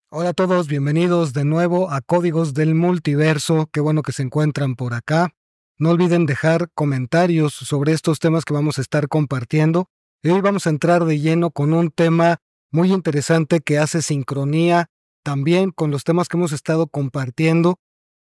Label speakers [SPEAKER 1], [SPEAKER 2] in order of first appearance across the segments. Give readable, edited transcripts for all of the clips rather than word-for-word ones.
[SPEAKER 1] Hola a todos, bienvenidos de nuevo a Códigos del Multiverso. Qué bueno que se encuentran por acá. No olviden dejar comentarios sobre estos temas que vamos a estar compartiendo. Y hoy vamos a entrar de lleno con un tema muy interesante que hace sincronía también con los temas que hemos estado compartiendo,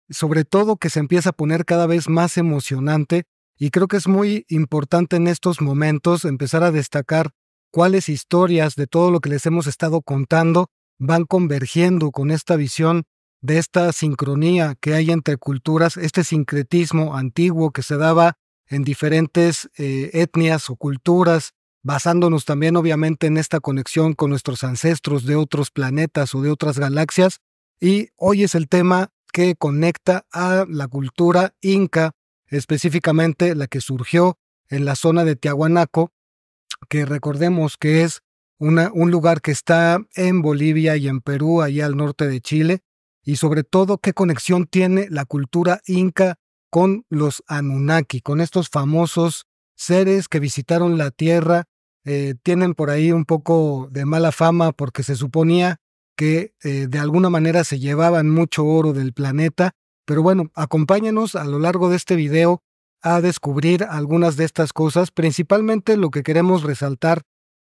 [SPEAKER 1] sobre todo que se empieza a poner cada vez más emocionante, y creo que es muy importante en estos momentos empezar a destacar cuáles historias de todo lo que les hemos estado contando van convergiendo con esta visión de esta sincronía que hay entre culturas, este sincretismo antiguo que se daba en diferentes etnias o culturas, basándonos también obviamente en esta conexión con nuestros ancestros de otros planetas o de otras galaxias. Y hoy es el tema que conecta a la cultura inca, específicamente la que surgió en la zona de Tiahuanaco, que recordemos que es un lugar que está en Bolivia y en Perú, allá al norte de Chile, y sobre todo qué conexión tiene la cultura inca con los Anunnaki, con estos famosos seres que visitaron la Tierra. Tienen por ahí un poco de mala fama porque se suponía que de alguna manera se llevaban mucho oro del planeta, pero bueno, acompáñanos a lo largo de este video a descubrir algunas de estas cosas. Principalmente lo que queremos resaltar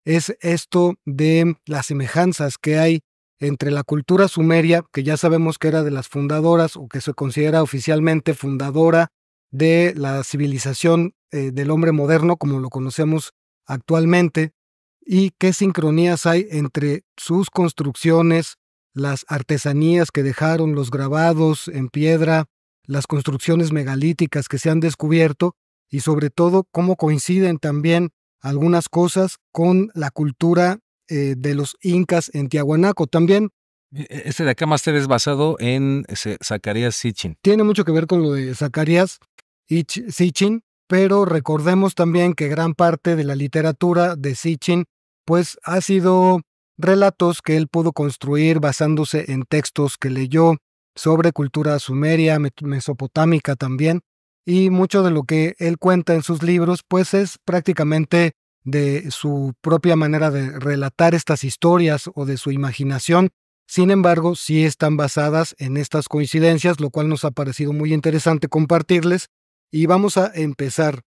[SPEAKER 1] es esto de las semejanzas que hay entre la cultura sumeria, que ya sabemos que era de las fundadoras o que se considera oficialmente fundadora de la civilización del hombre moderno como lo conocemos actualmente, y qué sincronías hay entre sus construcciones, las artesanías que dejaron, los grabados en piedra, las construcciones megalíticas que se han descubierto, y sobre todo cómo coinciden también algunas cosas con la cultura de los incas en Tiahuanaco. También
[SPEAKER 2] Este de acá, Master, es basado en Zacarías Sitchin.
[SPEAKER 1] tiene mucho que ver con lo de Zacarías Sitchin, pero recordemos también que gran parte de la literatura de Sitchin pues ha sido relatos que él pudo construir basándose en textos que leyó sobre cultura sumeria, mesopotámica también, y mucho de lo que él cuenta en sus libros pues es prácticamente de su propia manera de relatar estas historias o de su imaginación. Sin embargo, sí están basadas en estas coincidencias, lo cual nos ha parecido muy interesante compartirles, y vamos a empezar.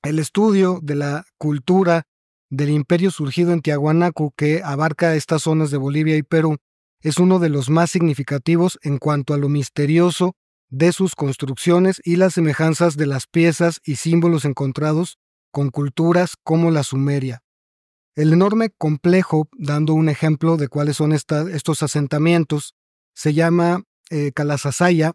[SPEAKER 1] El estudio de la cultura del imperio surgido en Tiahuanaco, que abarca estas zonas de Bolivia y Perú, es uno de los más significativos en cuanto a lo misterioso de sus construcciones y las semejanzas de las piezas y símbolos encontrados con culturas como la sumeria. El enorme complejo, dando un ejemplo de cuáles son estos asentamientos, se llama Calasasaya,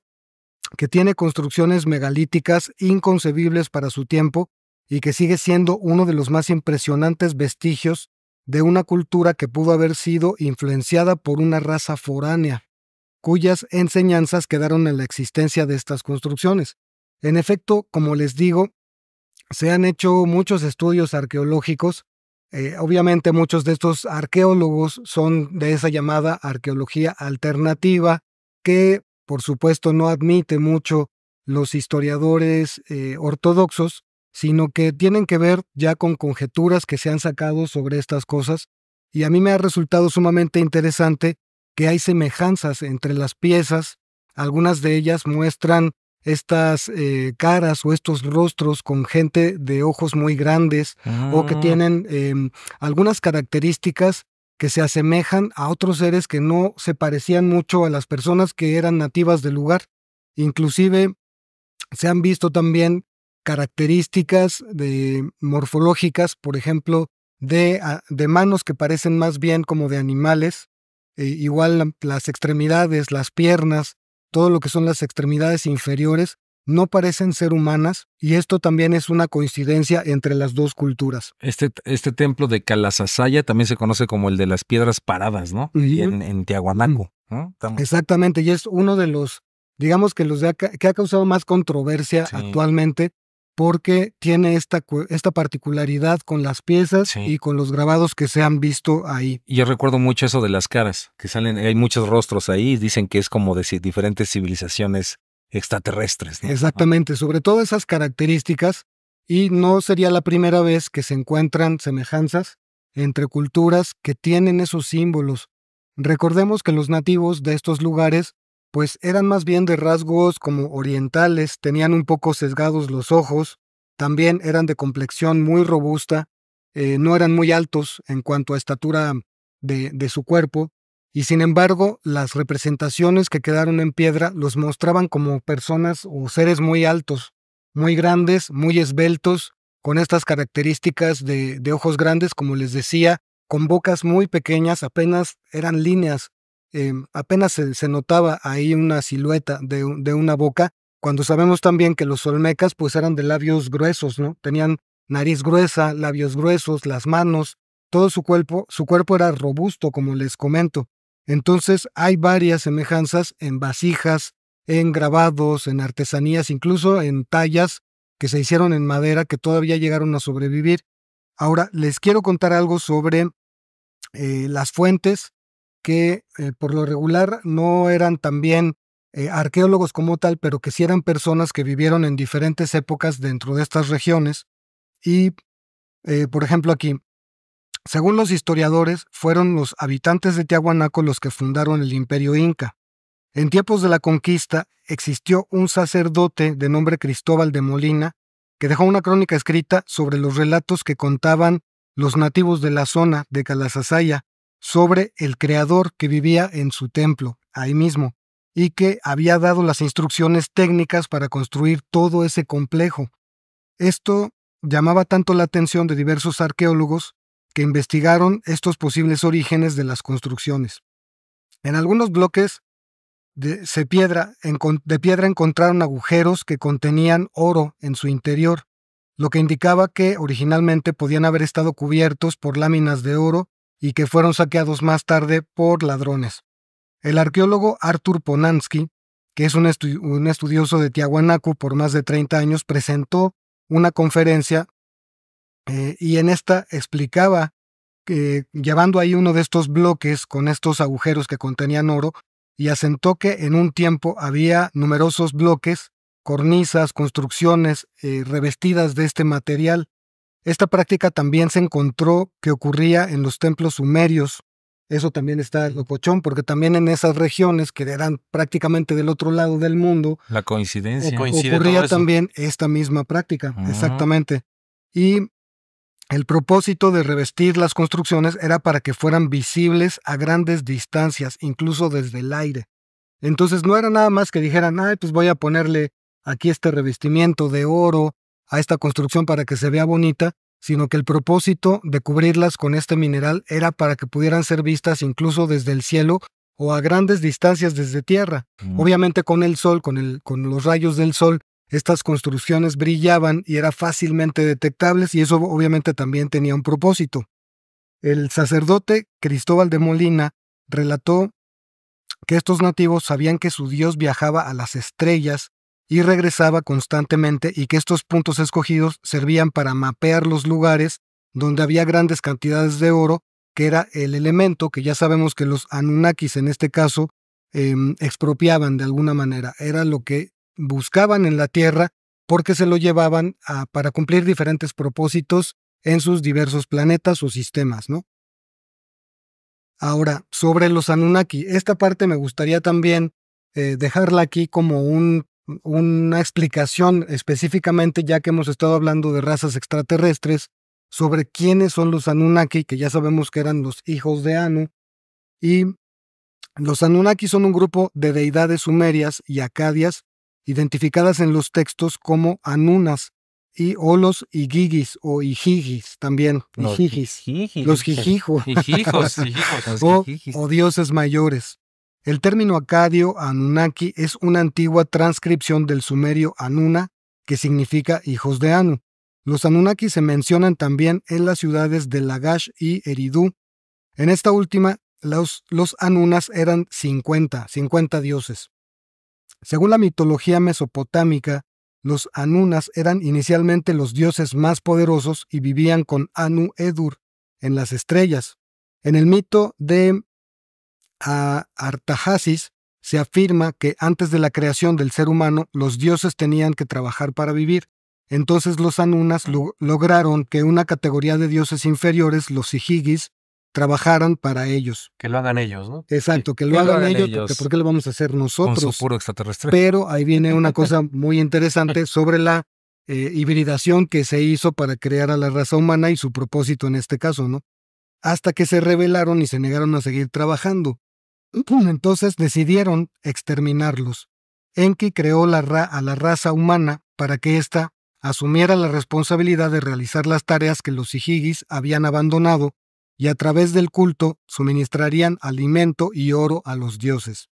[SPEAKER 1] que tiene construcciones megalíticas inconcebibles para su tiempo y que sigue siendo uno de los más impresionantes vestigios de una cultura que pudo haber sido influenciada por una raza foránea, cuyas enseñanzas quedaron en la existencia de estas construcciones. En efecto, como les digo, se han hecho muchos estudios arqueológicos. Obviamente muchos de estos arqueólogos son de esa llamada arqueología alternativa, que por supuesto no admite mucho los historiadores ortodoxos, sino que tienen que ver ya con conjeturas que se han sacado sobre estas cosas. Y a mí me ha resultado sumamente interesante que hay semejanzas entre las piezas. Algunas de ellas muestran estas caras o estos rostros con gente de ojos muy grandes o que tienen algunas características que se asemejan a otros seres que no se parecían mucho a las personas que eran nativas del lugar. Inclusive se han visto también características morfológicas, por ejemplo, de manos que parecen más bien como de animales, igual las extremidades, las piernas, todo lo que son las extremidades inferiores, no parecen ser humanas, y esto también es una coincidencia entre las dos culturas.
[SPEAKER 2] Este templo de Calasasaya también se conoce como el de las piedras paradas, ¿no? Y en Tiahuanaco, ¿no?
[SPEAKER 1] Exactamente, y es uno de los, digamos que que ha causado más controversia actualmente, porque tiene esta particularidad con las piezas y con los grabados que se han visto ahí.
[SPEAKER 2] Y yo recuerdo mucho eso de las caras, que salen, hay muchos rostros ahí, y dicen que es como de diferentes civilizaciones extraterrestres, ¿no?
[SPEAKER 1] Exactamente, sobre todo esas características, y no sería la primera vez que se encuentran semejanzas entre culturas que tienen esos símbolos. Recordemos que los nativos de estos lugares pues eran más bien de rasgos como orientales, tenían un poco sesgados los ojos, también eran de complexión muy robusta, no eran muy altos en cuanto a estatura de su cuerpo, y sin embargo las representaciones que quedaron en piedra los mostraban como personas o seres muy altos, muy grandes, muy esbeltos, con estas características de ojos grandes, como les decía, con bocas muy pequeñas, apenas eran líneas, apenas se notaba ahí una silueta de una boca, cuando sabemos también que los olmecas pues eran de labios gruesos, ¿no? Tenían nariz gruesa, labios gruesos, las manos, todo su cuerpo era robusto, como les comento. Entonces hay varias semejanzas en vasijas, en grabados, en artesanías, incluso en tallas que se hicieron en madera que todavía llegaron a sobrevivir. Ahora, les quiero contar algo sobre las fuentes que por lo regular no eran también arqueólogos como tal, pero que sí eran personas que vivieron en diferentes épocas dentro de estas regiones. Y, por ejemplo, aquí, según los historiadores, fueron los habitantes de Tiahuanaco los que fundaron el Imperio Inca. En tiempos de la conquista existió un sacerdote de nombre Cristóbal de Molina que dejó una crónica escrita sobre los relatos que contaban los nativos de la zona de Calasasaya sobre el creador que vivía en su templo, ahí mismo, y que había dado las instrucciones técnicas para construir todo ese complejo. Esto llamaba tanto la atención de diversos arqueólogos que investigaron estos posibles orígenes de las construcciones. En algunos bloques de piedra encontraron agujeros que contenían oro en su interior, lo que indicaba que originalmente podían haber estado cubiertos por láminas de oro y que fueron saqueados más tarde por ladrones. El arqueólogo Artur Ponansky, que es un estudioso de Tiahuanaco por más de 30 años, presentó una conferencia y en esta explicaba que llevando ahí uno de estos bloques con estos agujeros que contenían oro, y asentó que en un tiempo había numerosos bloques, cornisas, construcciones revestidas de este material. Esta práctica también se encontró que ocurría en los templos sumerios. Eso también está locochón, porque también en esas regiones que eran prácticamente del otro lado del mundo,
[SPEAKER 2] La coincidencia.
[SPEAKER 1] ocurría también esta misma práctica, exactamente. Y el propósito de revestir las construcciones era para que fueran visibles a grandes distancias, incluso desde el aire. Entonces no era nada más que dijeran, pues voy a ponerle aquí este revestimiento de oro a esta construcción para que se vea bonita, sino que el propósito de cubrirlas con este mineral era para que pudieran ser vistas incluso desde el cielo o a grandes distancias desde tierra. Obviamente con el sol, con los rayos del sol, estas construcciones brillaban y eran fácilmente detectables y eso obviamente también tenía un propósito. El sacerdote Cristóbal de Molina relató que estos nativos sabían que su dios viajaba a las estrellas y regresaba constantemente y que estos puntos escogidos servían para mapear los lugares donde había grandes cantidades de oro, que era el elemento que ya sabemos que los Anunnakis en este caso expropiaban de alguna manera. Era lo que buscaban en la tierra porque se lo llevaban para cumplir diferentes propósitos en sus diversos planetas o sistemas, ¿no? Ahora, sobre los Anunnaki, esta parte me gustaría también dejarla aquí como una explicación específicamente, ya que hemos estado hablando de razas extraterrestres, sobre quiénes son los Anunnaki, que ya sabemos que eran los hijos de Anu, y los Anunnaki son un grupo de deidades sumerias y acadias identificadas en los textos como Anunas, o los Igigis o Ijigis también, Ijigis, los Jijijos, o dioses mayores. El término acadio Anunnaki es una antigua transcripción del sumerio Anuna, que significa hijos de Anu. Los Anunnaki se mencionan también en las ciudades de Lagash y Eridu. En esta última, los Anunas eran 50 dioses. Según la mitología mesopotámica, los Anunas eran inicialmente los dioses más poderosos y vivían con Anu Edur en las estrellas. En el mito de Artahasis se afirma que antes de la creación del ser humano, los dioses tenían que trabajar para vivir. Entonces los Anunas lograron que una categoría de dioses inferiores, los Sijigis, trabajaran para ellos.
[SPEAKER 3] Que lo hagan ellos, ¿no?
[SPEAKER 1] Exacto, que
[SPEAKER 2] Que
[SPEAKER 1] lo
[SPEAKER 2] lo
[SPEAKER 1] hagan
[SPEAKER 2] hagan
[SPEAKER 1] ellos,
[SPEAKER 2] ellos.
[SPEAKER 1] porque ¿por qué lo vamos a hacer
[SPEAKER 2] Con
[SPEAKER 1] nosotros?
[SPEAKER 2] su puro extraterrestre.
[SPEAKER 1] Pero ahí viene una cosa muy interesante sobre la hibridación que se hizo para crear a la raza humana y su propósito en este caso, ¿no? Hasta que se rebelaron y se negaron a seguir trabajando. Entonces decidieron exterminarlos. Enki creó a la raza humana para que ésta asumiera la responsabilidad de realizar las tareas que los Igigis habían abandonado y a través del culto suministrarían alimento y oro a los dioses.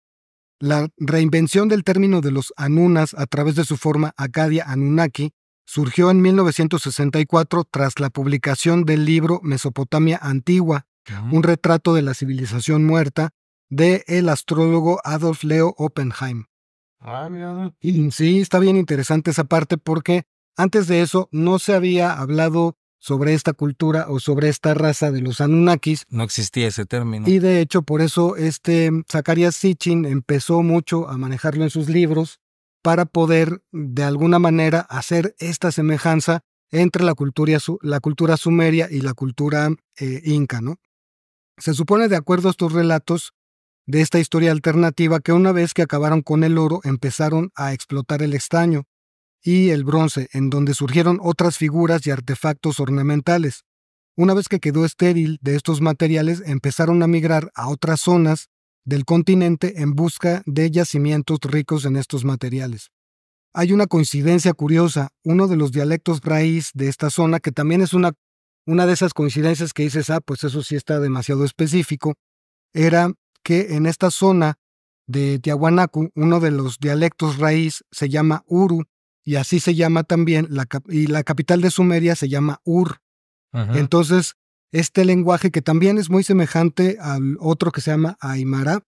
[SPEAKER 1] La reinvención del término de los Anunas a través de su forma Acadia Anunnaki surgió en 1964 tras la publicación del libro Mesopotamia Antigua, un retrato de la civilización muerta, de el astrólogo Adolf Leo Oppenheim.
[SPEAKER 3] Ah, mira.
[SPEAKER 1] Y sí, está bien interesante esa parte porque antes de eso no se había hablado sobre esta cultura o sobre esta raza de los Anunnakis.
[SPEAKER 2] No existía ese término.
[SPEAKER 1] Y de hecho, por eso Zecharia Sitchin empezó mucho a manejarlo en sus libros para poder, de alguna manera, hacer esta semejanza entre la cultura sumeria y la cultura inca, ¿no? Se supone, de acuerdo a estos relatos de esta historia alternativa, que una vez que acabaron con el oro, empezaron a explotar el estaño y el bronce, en donde surgieron otras figuras y artefactos ornamentales. Una vez que quedó estéril de estos materiales, empezaron a migrar a otras zonas del continente en busca de yacimientos ricos en estos materiales. Hay una coincidencia curiosa, uno de los dialectos raíz de esta zona, que también es una de esas coincidencias que dices, pues eso sí está demasiado específico, era que en esta zona de Tiahuanacu, uno de los dialectos raíz se llama Uru, y así se llama también, y la capital de Sumeria se llama Ur. Entonces, este lenguaje que también es muy semejante al otro que se llama Aymara,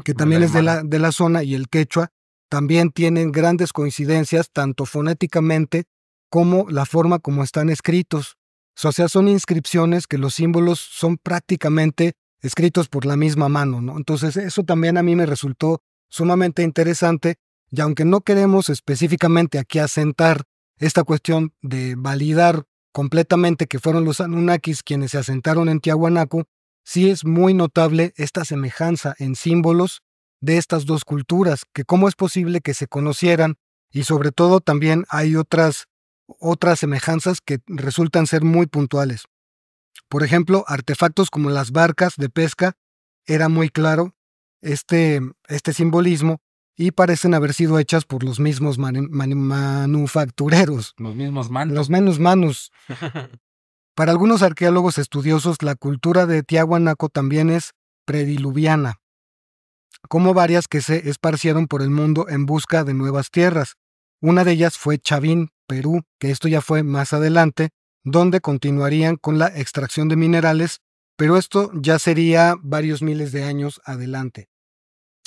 [SPEAKER 1] que también es de la zona, y el quechua, también tienen grandes coincidencias, tanto fonéticamente como la forma como están escritos. O sea, son inscripciones que los símbolos son prácticamente escritos por la misma mano, ¿no? Entonces, eso también a mí me resultó sumamente interesante, y aunque no queremos específicamente aquí asentar esta cuestión de validar completamente que fueron los Anunnakis quienes se asentaron en Tiahuanacu, sí es muy notable esta semejanza en símbolos de estas dos culturas, que cómo es posible que se conocieran, y sobre todo también hay otras semejanzas que resultan ser muy puntuales. Por ejemplo, artefactos como las barcas de pesca, era muy claro este simbolismo, y parecen haber sido hechas por los mismos manufactureros.
[SPEAKER 2] Los mismos mantos.
[SPEAKER 1] Los menos manos. Para algunos arqueólogos estudiosos, la cultura de Tiahuanaco también es prediluviana, como varias que se esparcieron por el mundo en busca de nuevas tierras. Una de ellas fue Chavín, Perú, que esto ya fue más adelante, donde continuarían con la extracción de minerales, pero esto ya sería varios miles de años adelante.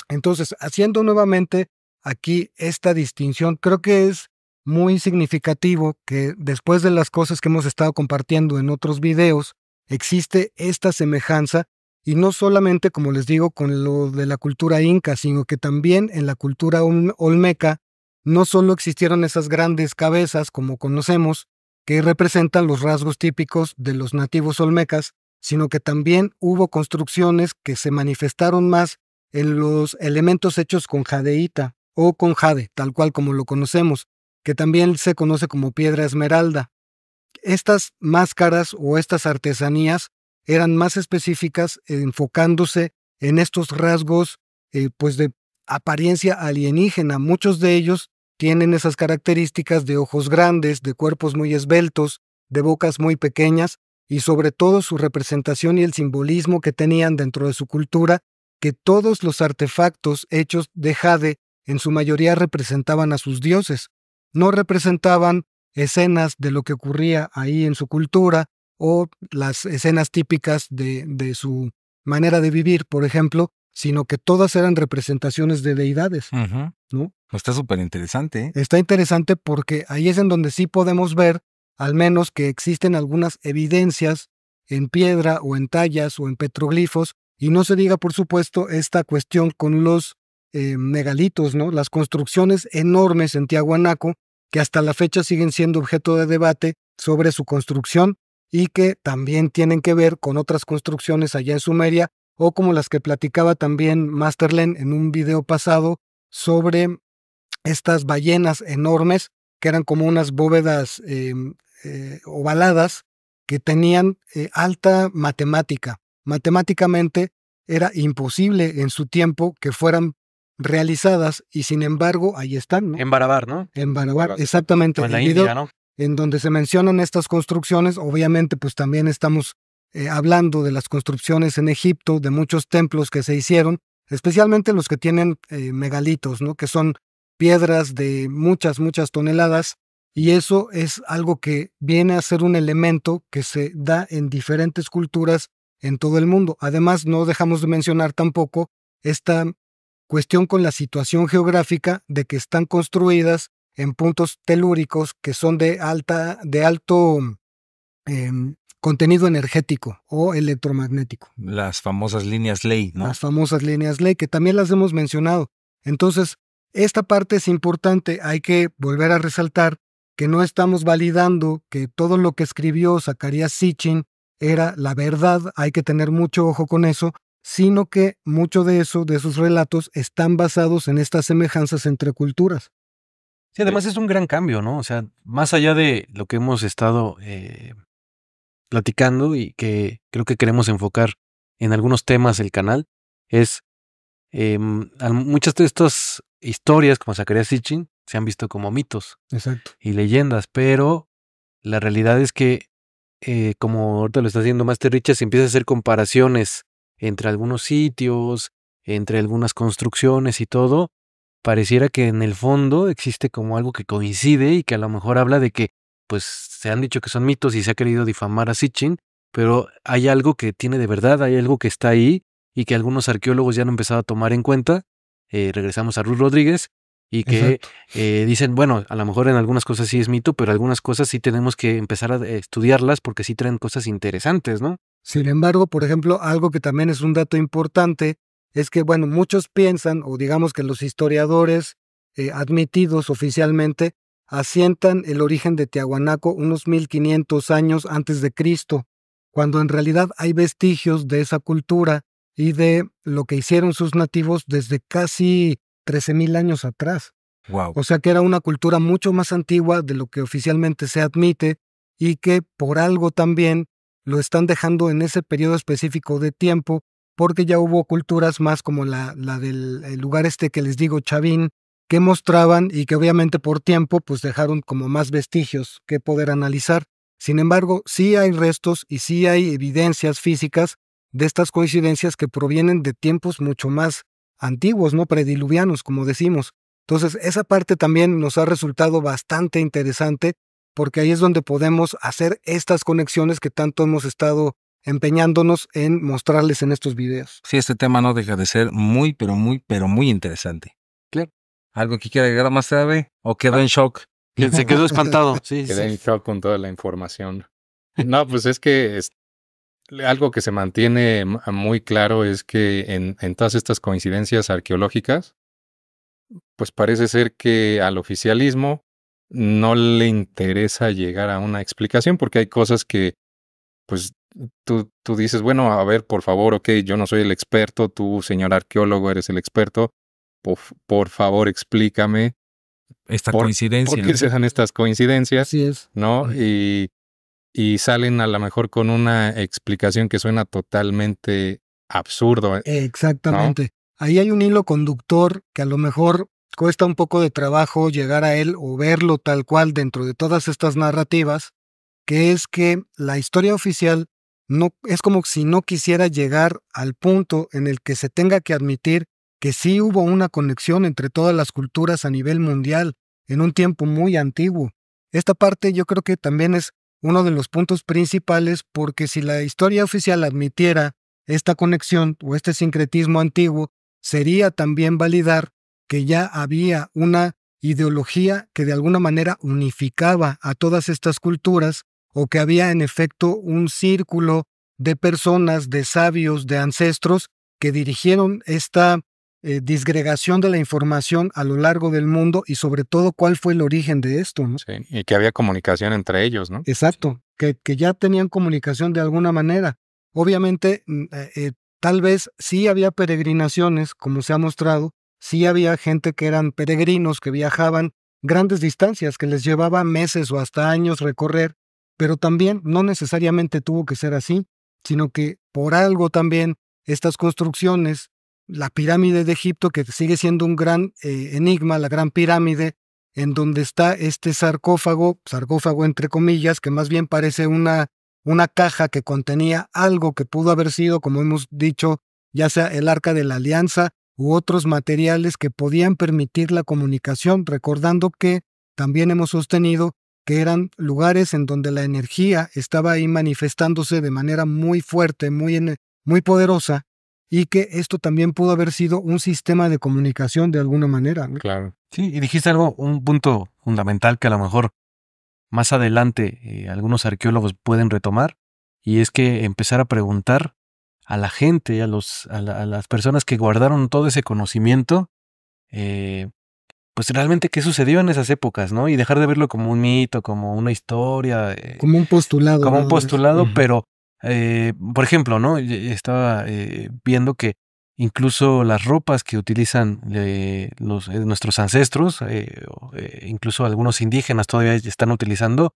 [SPEAKER 1] Entonces, haciendo nuevamente aquí esta distinción, creo que es muy significativo que después de las cosas que hemos estado compartiendo en otros videos, existe esta semejanza, y no solamente, como les digo, con lo de la cultura inca, sino que también en la cultura olmeca no solo existieron esas grandes cabezas como conocemos, que representan los rasgos típicos de los nativos olmecas, sino que también hubo construcciones que se manifestaron más en los elementos hechos con jadeíta o con jade, tal cual como lo conocemos, que también se conoce como piedra esmeralda. Estas máscaras o estas artesanías eran más específicas, enfocándose en estos rasgos pues de apariencia alienígena. Muchos de ellos tienen esas características de ojos grandes, de cuerpos muy esbeltos, de bocas muy pequeñas, y sobre todo su representación y el simbolismo que tenían dentro de su cultura, que todos los artefactos hechos de jade en su mayoría representaban a sus dioses, no representaban escenas de lo que ocurría ahí en su cultura o las escenas típicas de su manera de vivir, por ejemplo, sino que todas eran representaciones de deidades, ¿no?
[SPEAKER 2] Está súper interesante, ¿eh?
[SPEAKER 1] Está interesante porque ahí es en donde sí podemos ver, al menos, que existen algunas evidencias en piedra o en tallas o en petroglifos, y no se diga, por supuesto, esta cuestión con los megalitos, ¿no? Las construcciones enormes en Tiahuanaco, que hasta la fecha siguen siendo objeto de debate sobre su construcción, y que también tienen que ver con otras construcciones allá en Sumeria, o como las que platicaba también Masterlen en un video pasado sobre estas ballenas enormes que eran como unas bóvedas ovaladas que tenían alta matemática. Matemáticamente era imposible en su tiempo que fueran realizadas y sin embargo ahí están, ¿no?
[SPEAKER 3] En Barabar, ¿no?
[SPEAKER 1] En Barabar, exactamente.
[SPEAKER 3] O en la
[SPEAKER 1] El video
[SPEAKER 3] India, ¿no?
[SPEAKER 1] en donde se mencionan estas construcciones, obviamente pues también estamos hablando de las construcciones en Egipto, de muchos templos que se hicieron, especialmente los que tienen megalitos, ¿no? Que son piedras de muchas toneladas, y eso es algo que viene a ser un elemento que se da en diferentes culturas en todo el mundo. Además, no dejamos de mencionar tampoco esta cuestión con la situación geográfica de que están construidas en puntos telúricos que son de alto contenido energético o electromagnético.
[SPEAKER 2] Las famosas líneas Ley, ¿no?
[SPEAKER 1] Las famosas líneas Ley, que también las hemos mencionado. Entonces, esta parte es importante, hay que volver a resaltar que no estamos validando que todo lo que escribió Zecharia Sitchin era la verdad, hay que tener mucho ojo con eso, sino que mucho de eso, de sus relatos, están basados en estas semejanzas entre culturas.
[SPEAKER 3] Sí, además es un gran cambio, ¿no? O sea, más allá de lo que hemos estado platicando y que creo que queremos enfocar en algunos temas del canal, es muchas de estas historias, como Zecharia Sitchin, se han visto como mitos.
[SPEAKER 1] Exacto.
[SPEAKER 3] Y leyendas, pero la realidad es que, como ahorita lo está haciendo Master Richards, empieza a hacer comparaciones entre algunos sitios, entre algunas construcciones y todo, pareciera que en el fondo existe como algo que coincide y que a lo mejor habla de que, pues, se han dicho que son mitos y se ha querido difamar a Sitchin, pero hay algo que tiene de verdad, hay algo que está ahí y que algunos arqueólogos ya han empezado a tomar en cuenta. Regresamos a Ruth Rodríguez y que dicen, bueno, a lo mejor en algunas cosas sí es mito, pero algunas cosas sí tenemos que empezar a estudiarlas porque sí traen cosas interesantes, ¿no?
[SPEAKER 1] Sin embargo, por ejemplo, algo que también es un dato importante es que, bueno, muchos piensan, o digamos que los historiadores admitidos oficialmente, asientan el origen de Tiahuanaco unos 1500 años antes de Cristo, cuando en realidad hay vestigios de esa cultura y de lo que hicieron sus nativos desde casi 13,000 años atrás.
[SPEAKER 2] Wow.
[SPEAKER 1] O sea que era una cultura mucho más antigua de lo que oficialmente se admite y que por algo también lo están dejando en ese periodo específico de tiempo, porque ya hubo culturas más como la del lugar este que les digo, Chavín, que mostraban y que obviamente por tiempo pues dejaron como más vestigios que poder analizar. Sin embargo, sí hay restos y sí hay evidencias físicas de estas coincidencias que provienen de tiempos mucho más antiguos, ¿no? Prediluvianos, como decimos. Entonces, esa parte también nos ha resultado bastante interesante porque ahí es donde podemos hacer estas conexiones que tanto hemos estado empeñándonos en mostrarles en estos videos.
[SPEAKER 2] Sí, este tema no deja de ser muy, pero muy interesante.
[SPEAKER 3] Claro.
[SPEAKER 2] ¿Algo que quiera agregar más tarde? ¿O quedó en shock?
[SPEAKER 3] Se quedó espantado. Sí,
[SPEAKER 4] Quedé
[SPEAKER 3] sí.
[SPEAKER 4] en shock con toda la información. No, pues es que algo que se mantiene muy claro es que en todas estas coincidencias arqueológicas, pues parece ser que al oficialismo no le interesa llegar a una explicación porque hay cosas que, pues, tú dices, bueno, a ver, por favor, ok, yo no soy el experto, tú, señor arqueólogo, eres el experto, por favor, explícame
[SPEAKER 2] Esta
[SPEAKER 4] por
[SPEAKER 2] coincidencia.
[SPEAKER 4] qué se dan estas coincidencias,
[SPEAKER 1] Así es.
[SPEAKER 4] ¿no? Y salen a lo mejor con una explicación que suena totalmente absurdo.
[SPEAKER 1] Exactamente. Ahí hay un hilo conductor que a lo mejor cuesta un poco de trabajo llegar a él o verlo tal cual dentro de todas estas narrativas, que es que la historia oficial no es como si no quisiera llegar al punto en el que se tenga que admitir que sí hubo una conexión entre todas las culturas a nivel mundial en un tiempo muy antiguo. Esta parte yo creo que también es uno de los puntos principales porque si la historia oficial admitiera esta conexión o este sincretismo antiguo, sería también validar que ya había una ideología que de alguna manera unificaba a todas estas culturas o que había en efecto un círculo de personas, de sabios, de ancestros que dirigieron esta disgregación de la información a lo largo del mundo y sobre todo cuál fue el origen de esto, ¿no?
[SPEAKER 4] Sí, y que había comunicación entre ellos, ¿no?
[SPEAKER 1] Exacto. que ya tenían comunicación de alguna manera. Obviamente, tal vez sí había peregrinaciones, como se ha mostrado, sí había gente que eran peregrinos, que viajaban grandes distancias, que les llevaba meses o hasta años recorrer, pero también no necesariamente tuvo que ser así, sino que por algo también estas construcciones, la pirámide de Egipto, que sigue siendo un gran enigma, la gran pirámide, en donde está este sarcófago entre comillas, que más bien parece una caja que contenía algo que pudo haber sido, como hemos dicho, ya sea el Arca de la Alianza u otros materiales que podían permitir la comunicación, recordando que también hemos sostenido que eran lugares en donde la energía estaba ahí manifestándose de manera muy fuerte, muy poderosa, y que esto también pudo haber sido un sistema de comunicación de alguna manera, ¿no?
[SPEAKER 4] Claro.
[SPEAKER 3] Sí, y dijiste un punto fundamental que a lo mejor más adelante algunos arqueólogos pueden retomar, y es que empezar a preguntar a la gente, a las personas que guardaron todo ese conocimiento, pues realmente qué sucedió en esas épocas, ¿no? Y dejar de verlo como un mito, como una historia.
[SPEAKER 1] Como un postulado.
[SPEAKER 3] Como un
[SPEAKER 1] nada más.
[SPEAKER 3] postulado, pero, por ejemplo, ¿no? Estaba viendo que incluso las ropas que utilizan nuestros ancestros, incluso algunos indígenas todavía están utilizando,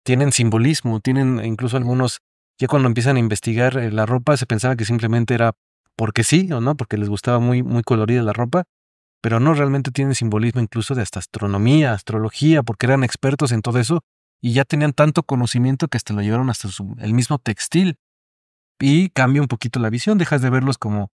[SPEAKER 3] tienen simbolismo, tienen incluso algunos, ya cuando empiezan a investigar la ropa, se pensaba que simplemente era porque sí o no, porque les gustaba muy, muy colorida la ropa, pero no, realmente tienen simbolismo incluso de hasta astronomía, astrología, porque eran expertos en todo eso y ya tenían tanto conocimiento que hasta lo llevaron hasta el mismo textil. Y cambia un poquito la visión, dejas de verlos como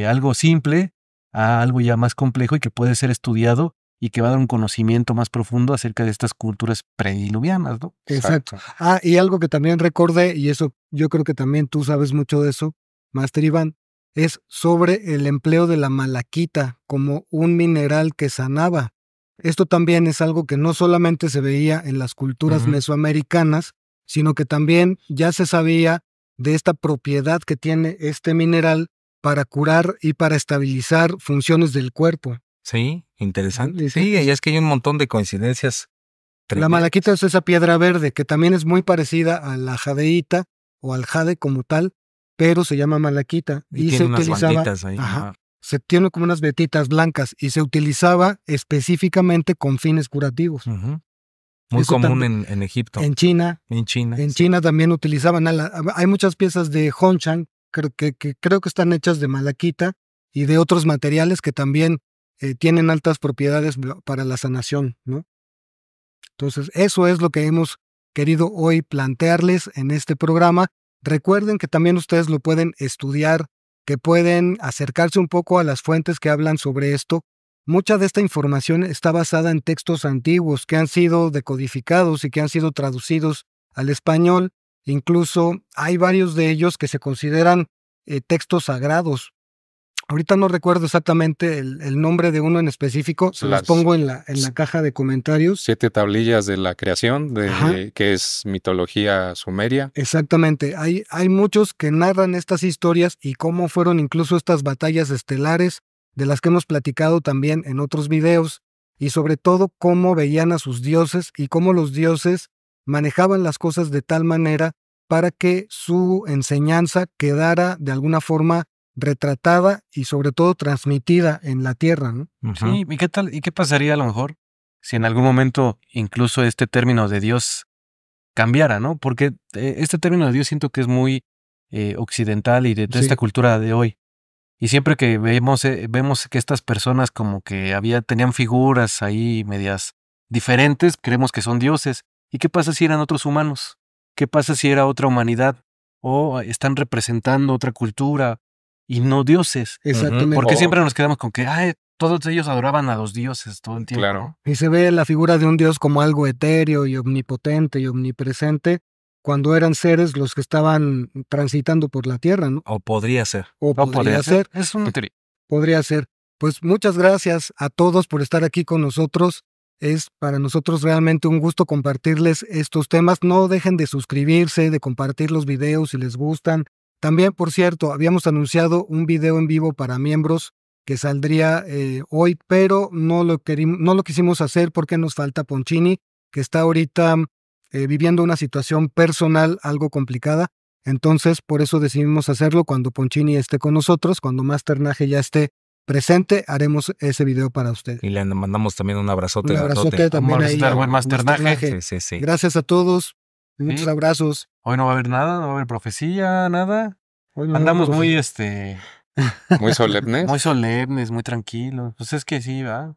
[SPEAKER 3] algo simple a algo ya más complejo y que puede ser estudiado y que va a dar un conocimiento más profundo acerca de estas culturas prediluvianas, ¿no?
[SPEAKER 1] Exacto. Y algo que también recordé, y eso yo creo que también tú sabes mucho de eso, Master Iván, es sobre el empleo de la malaquita como un mineral que sanaba. Esto también es algo que no solamente se veía en las culturas mesoamericanas, sino que también ya se sabía de esta propiedad que tiene este mineral para curar y para estabilizar funciones del cuerpo.
[SPEAKER 2] Sí, interesante.
[SPEAKER 1] Sí,
[SPEAKER 2] Sí, y es que hay un montón de coincidencias.
[SPEAKER 1] La malaquita es esa piedra verde que también es muy parecida a la jadeíta o al jade como tal, pero se llama malaquita
[SPEAKER 2] Y
[SPEAKER 1] se
[SPEAKER 2] tiene unas
[SPEAKER 1] utilizaba,
[SPEAKER 2] banditas ahí. Ajá.
[SPEAKER 1] se tiene como unas vetitas blancas y se utilizaba específicamente con fines curativos.
[SPEAKER 2] Ujú. Muy
[SPEAKER 1] Eso
[SPEAKER 2] común
[SPEAKER 1] también-
[SPEAKER 2] en Egipto.
[SPEAKER 1] En China,
[SPEAKER 2] En China.
[SPEAKER 1] en
[SPEAKER 2] sí.
[SPEAKER 1] China también utilizaban, hay muchas piezas de Hongshan, creo que están hechas de malaquita y de otros materiales que también tienen altas propiedades para la sanación, ¿no? Entonces, eso es lo que hemos querido hoy plantearles en este programa. Recuerden que también ustedes lo pueden estudiar, que pueden acercarse un poco a las fuentes que hablan sobre esto. Mucha de esta información está basada en textos antiguos que han sido decodificados y que han sido traducidos al español. Incluso hay varios de ellos que se consideran textos sagrados. Ahorita no recuerdo exactamente el nombre de uno en específico, se los pongo en la caja de comentarios.
[SPEAKER 4] 7 tablillas de la creación,
[SPEAKER 1] Ajá.
[SPEAKER 4] que es mitología sumeria.
[SPEAKER 1] Exactamente, hay muchos que narran estas historias y cómo fueron incluso estas batallas estelares de las que hemos platicado también en otros videos, y sobre todo cómo veían a sus dioses y cómo los dioses manejaban las cosas de tal manera para que su enseñanza quedara de alguna forma retratada y sobre todo transmitida en la tierra, ¿no?
[SPEAKER 2] Ujú.
[SPEAKER 3] Sí, ¿y qué tal? ¿Y qué pasaría a lo mejor si en algún momento incluso este término de Dios cambiara, ¿no? Porque este término de Dios siento que es muy occidental y de
[SPEAKER 1] Sí.
[SPEAKER 3] esta cultura de hoy. Y siempre que vemos que estas personas como que tenían figuras ahí medias diferentes, creemos que son dioses. ¿Y qué pasa si eran otros humanos? ¿Qué pasa si era otra humanidad? ¿O están representando otra cultura y no dioses?
[SPEAKER 1] Exactamente.
[SPEAKER 3] ¿Por qué
[SPEAKER 4] O-
[SPEAKER 3] siempre nos quedamos con que todos ellos adoraban a los dioses todo el tiempo?
[SPEAKER 4] Claro.
[SPEAKER 1] Y se ve la figura de un dios como algo etéreo y omnipotente y omnipresente, cuando eran seres los que estaban transitando por la tierra, ¿no?
[SPEAKER 2] O podría ser.
[SPEAKER 1] O
[SPEAKER 3] No
[SPEAKER 1] podría ser,
[SPEAKER 3] Es una teoría.
[SPEAKER 1] podría ser. Pues muchas gracias a todos por estar aquí con nosotros. Es para nosotros realmente un gusto compartirles estos temas. No dejen de suscribirse, de compartir los videos si les gustan. También, por cierto, habíamos anunciado un video en vivo para miembros que saldría hoy, pero no lo quisimos hacer porque nos falta Ponchini, que está ahorita viviendo una situación personal algo complicada. Entonces, por eso decidimos hacerlo cuando Ponchini esté con nosotros, cuando Master Naje ya esté presente, haremos ese video para usted.
[SPEAKER 2] Y le mandamos también un abrazote.
[SPEAKER 1] Un abrazote también ahí.
[SPEAKER 3] Buen Master Naje.
[SPEAKER 2] Sí.
[SPEAKER 1] Gracias a todos. Muchos abrazos.
[SPEAKER 3] Hoy no va a haber nada, no va a haber profecía, nada.
[SPEAKER 1] Hoy no
[SPEAKER 3] Andamos
[SPEAKER 1] vamos a-
[SPEAKER 3] muy,
[SPEAKER 4] Muy solemnes.
[SPEAKER 3] muy solemnes, muy tranquilos. Pues es que sí, va.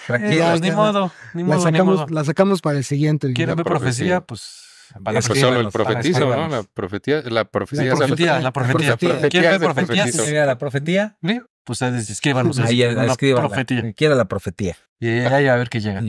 [SPEAKER 2] Tranquilo.
[SPEAKER 3] Pues ni modo, ni
[SPEAKER 1] La
[SPEAKER 3] modo, ni modo.
[SPEAKER 1] sacamos para el siguiente video.
[SPEAKER 3] ¿Quieren ver profecía?
[SPEAKER 4] profecía.
[SPEAKER 3] Pues
[SPEAKER 2] Para
[SPEAKER 4] Pues solo el
[SPEAKER 2] escríbanos,
[SPEAKER 4] profetizo, ¿no?
[SPEAKER 2] escríbanos.
[SPEAKER 4] La profecía.
[SPEAKER 3] La profetía. ¿Quieren ver profetías?
[SPEAKER 2] ¿Llega la profetía?
[SPEAKER 3] Sí, pues escríbanos.
[SPEAKER 2] Ahí
[SPEAKER 3] una
[SPEAKER 2] escríbanla.
[SPEAKER 3] profetía.
[SPEAKER 2] Quiera la profetía.
[SPEAKER 3] Y ahí a ver qué llega.